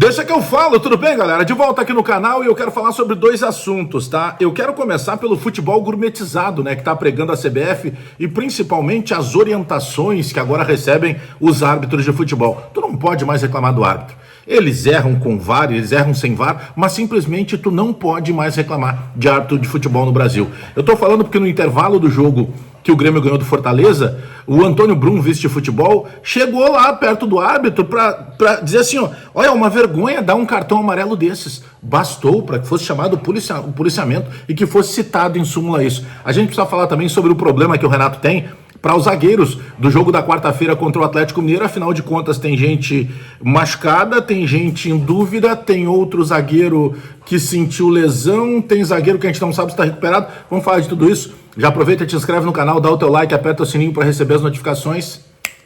Deixa que eu falo, tudo bem, galera? De volta aqui no canal e eu quero falar sobre dois assuntos, tá? Eu quero começar pelo futebol gourmetizado, né, que tá pregando a CBF e principalmente as orientações que agora recebem os árbitros de futebol. Tu não pode mais reclamar do árbitro. Eles erram com VAR, eles erram sem VAR, mas simplesmente tu não pode mais reclamar de árbitro de futebol no Brasil. Eu tô falando porque no intervalo do jogo que o Grêmio ganhou do Fortaleza, o Antônio Brum, vice de futebol, chegou lá perto do árbitro pra dizer assim, ó, olha, é uma vergonha dar um cartão amarelo desses. Bastou para que fosse chamado o policiamento e que fosse citado em súmula isso. A gente precisa falar também sobre o problema que o Renato tem para os zagueiros do jogo da quarta-feira contra o Atlético Mineiro. Afinal de contas, tem gente machucada, tem gente em dúvida, tem outro zagueiro que sentiu lesão, tem zagueiro que a gente não sabe se está recuperado. Vamos falar de tudo isso. Já aproveita e te inscreve no canal, dá o teu like, aperta o sininho para receber as notificações,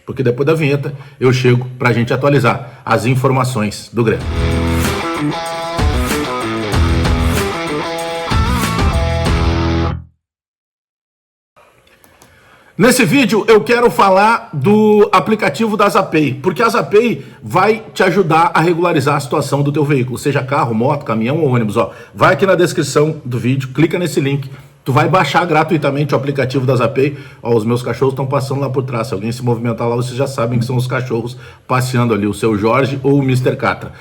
porque depois da vinheta eu chego para a gente atualizar as informações do Grêmio. Nesse vídeo eu quero falar do aplicativo da Zapay, porque a Zapay vai te ajudar a regularizar a situação do teu veículo, seja carro, moto, caminhão ou ônibus. Ó, vai aqui na descrição do vídeo, clica nesse link, tu vai baixar gratuitamente o aplicativo da Zapay. Ó, os meus cachorros estão passando lá por trás, se alguém se movimentar lá, vocês já sabem que são os cachorros passeando ali, o seu Jorge ou o Mr. Catra.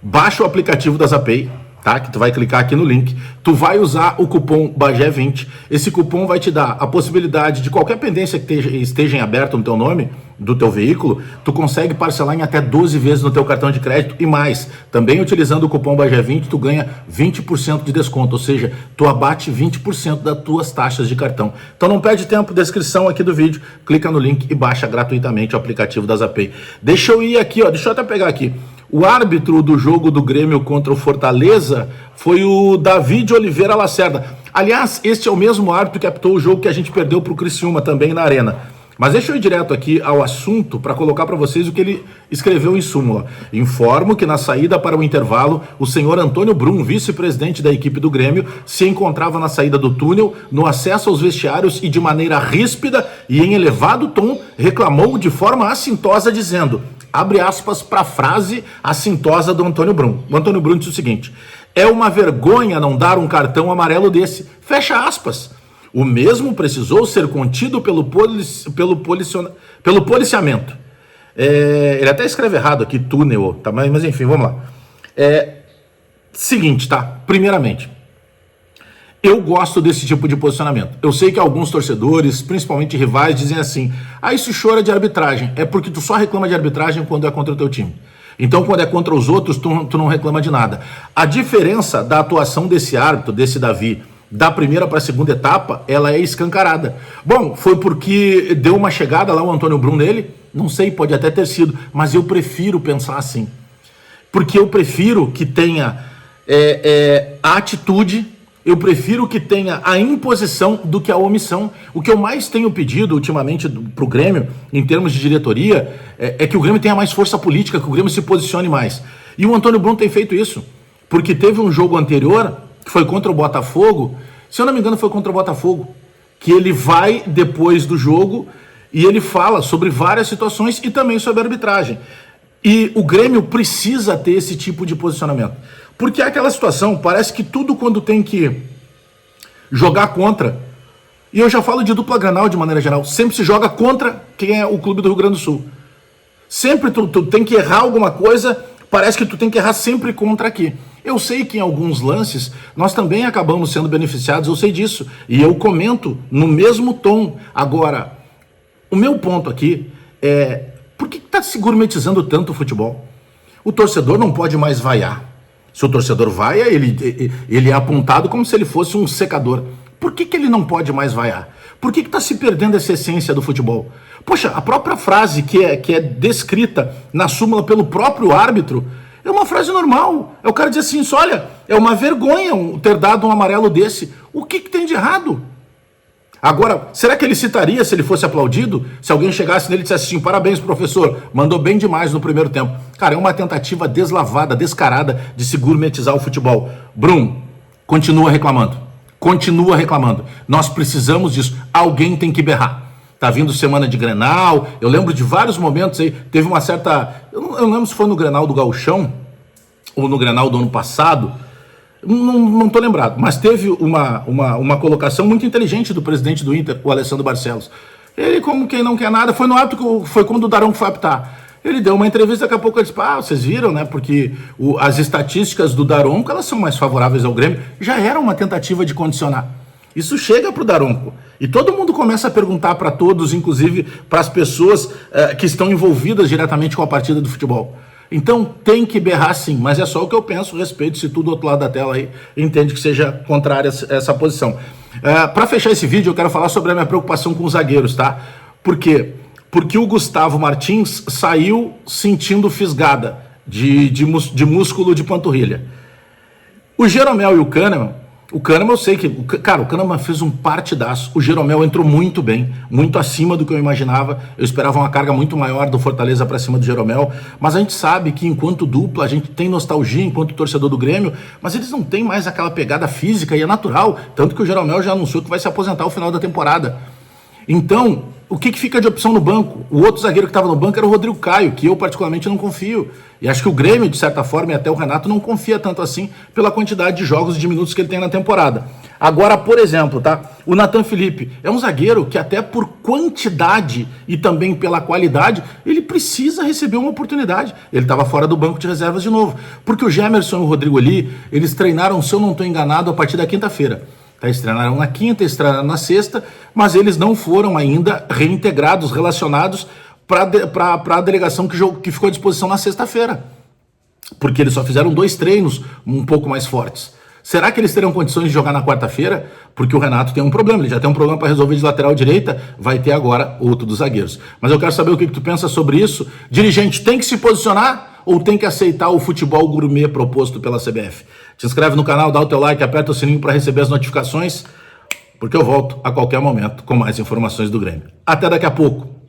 Baixa o aplicativo da Zapay, tá? Que tu vai clicar aqui no link, tu vai usar o cupom BAGÉ20, esse cupom vai te dar a possibilidade de qualquer pendência que esteja em aberto no teu nome, do teu veículo, tu consegue parcelar em até 12 vezes no teu cartão de crédito e mais, também utilizando o cupom BAGÉ20, tu ganha 20% de desconto, ou seja, tu abate 20% das tuas taxas de cartão. Então não perde tempo, descrição aqui do vídeo, clica no link e baixa gratuitamente o aplicativo da Zapay. Deixa eu ir aqui, ó, deixa eu até pegar aqui. O árbitro do jogo do Grêmio contra o Fortaleza foi o David Oliveira Lacerda. Aliás, este é o mesmo árbitro que apitou o jogo que a gente perdeu para o Criciúma também na Arena. Mas deixa eu ir direto aqui ao assunto para colocar para vocês o que ele escreveu em súmula. Informo que na saída para o intervalo, o senhor Antônio Brum, vice-presidente da equipe do Grêmio, se encontrava na saída do túnel, no acesso aos vestiários e de maneira ríspida e em elevado tom reclamou de forma assintosa dizendo... Abre aspas para a frase assintosa do Antônio Brum. O Antônio Brum disse o seguinte: é uma vergonha não dar um cartão amarelo desse. Fecha aspas. O mesmo precisou ser contido pelo policiamento. Ele até escreve errado aqui, túnel, tá? Mas enfim, vamos lá. Seguinte, tá? Primeiramente, eu gosto desse tipo de posicionamento. Eu sei que alguns torcedores, principalmente rivais, dizem assim: ah, isso chora de arbitragem. É porque tu só reclama de arbitragem quando é contra o teu time. Então, quando é contra os outros, tu não reclama de nada. A diferença da atuação desse árbitro, desse Davi, da primeira para a segunda etapa, ela é escancarada. Bom, foi porque deu uma chegada lá o Antônio Brum nele? Não sei, pode até ter sido, mas eu prefiro pensar assim. Porque eu prefiro que tenha a atitude... Eu prefiro que tenha a imposição do que a omissão. O que eu mais tenho pedido ultimamente para o Grêmio, em termos de diretoria, é que o Grêmio tenha mais força política, que o Grêmio se posicione mais. E o Antônio Brum tem feito isso, porque teve um jogo anterior, que foi contra o Botafogo, se eu não me engano foi contra o Botafogo, que ele vai depois do jogo e ele fala sobre várias situações e também sobre a arbitragem. E o Grêmio precisa ter esse tipo de posicionamento. Porque é aquela situação, parece que tudo quando tem que jogar contra, e eu já falo de dupla Granal de maneira geral, sempre se joga contra quem é o clube do Rio Grande do Sul. Sempre tu tem que errar alguma coisa, parece que tu tem que errar sempre contra aqui. Eu sei que em alguns lances nós também acabamos sendo beneficiados, eu sei disso, e eu comento no mesmo tom. Agora, o meu ponto aqui é, por que está se gourmetizando tanto o futebol? O torcedor não pode mais vaiar. Se o torcedor vaia, ele é apontado como se ele fosse um secador. Por que ele não pode mais vaiar? Por que está se perdendo essa essência do futebol? Poxa, a própria frase que é descrita na súmula pelo próprio árbitro é uma frase normal. É o cara dizer assim, olha, é uma vergonha ter dado um amarelo desse. O que tem de errado? Agora, será que ele citaria se ele fosse aplaudido? Se alguém chegasse nele e dissesse assim, parabéns, professor, mandou bem demais no primeiro tempo. Cara, é uma tentativa deslavada, descarada de se gourmetizar o futebol. Brum, continua reclamando. Continua reclamando. Nós precisamos disso. Alguém tem que berrar. Tá vindo semana de Grenal. Eu lembro de vários momentos aí. Teve uma certa... Eu não lembro se foi no Grenal do Gauchão, ou no Grenal do ano passado, não estou lembrado, mas teve uma colocação muito inteligente do presidente do Inter, o Alessandro Barcelos. Ele, como quem não quer nada, foi no árbitro, foi quando o Daronco foi apitar. Ele deu uma entrevista, daqui a pouco ele disse, vocês viram, né? Porque as estatísticas do Daronco, elas são mais favoráveis ao Grêmio. Já era uma tentativa de condicionar. Isso chega para o Daronco. E todo mundo começa a perguntar para todos, inclusive para as pessoas que estão envolvidas diretamente com a partida do futebol. Então tem que berrar sim, mas é só o que eu penso, respeito se tudo do outro lado da tela aí entende que seja contrária a essa posição. Para fechar esse vídeo, eu quero falar sobre a minha preocupação com os zagueiros, tá? Por quê? Porque o Gustavo Martins saiu sentindo fisgada de músculo de panturrilha. O Jeromel e o Kahneman eu sei que... Cara, o Kahneman fez um partidaço. O Jeromel entrou muito bem, muito acima do que eu imaginava. Eu esperava uma carga muito maior do Fortaleza para cima do Jeromel. Mas a gente sabe que enquanto dupla, a gente tem nostalgia enquanto torcedor do Grêmio, mas eles não têm mais aquela pegada física e é natural. Tanto que o Jeromel já anunciou que vai se aposentar ao final da temporada. Então, o que fica de opção no banco? O outro zagueiro que estava no banco era o Rodrigo Caio, que eu particularmente não confio. E acho que o Grêmio, de certa forma, e até o Renato, não confia tanto assim pela quantidade de jogos e de minutos que ele tem na temporada. Agora, por exemplo, tá? O Nathan Felipe é um zagueiro que até por quantidade e também pela qualidade, ele precisa receber uma oportunidade. Ele estava fora do banco de reservas de novo. Porque o Gemerson e o Rodrigo ali, eles treinaram, se eu não estou enganado, a partir da quinta-feira. Eles treinaram na quinta, eles treinaram na sexta, mas eles não foram ainda reintegrados, relacionados para a delegação que ficou à disposição na sexta-feira. Porque eles só fizeram 2 treinos um pouco mais fortes. Será que eles terão condições de jogar na quarta-feira? Porque o Renato tem um problema, ele já tem um problema para resolver de lateral direita, vai ter agora outro dos zagueiros. Mas eu quero saber o que tu pensa sobre isso. Dirigente tem que se posicionar ou tem que aceitar o futebol gourmet proposto pela CBF? Te inscreve no canal, dá o teu like, aperta o sininho para receber as notificações, porque eu volto a qualquer momento com mais informações do Grêmio. Até daqui a pouco.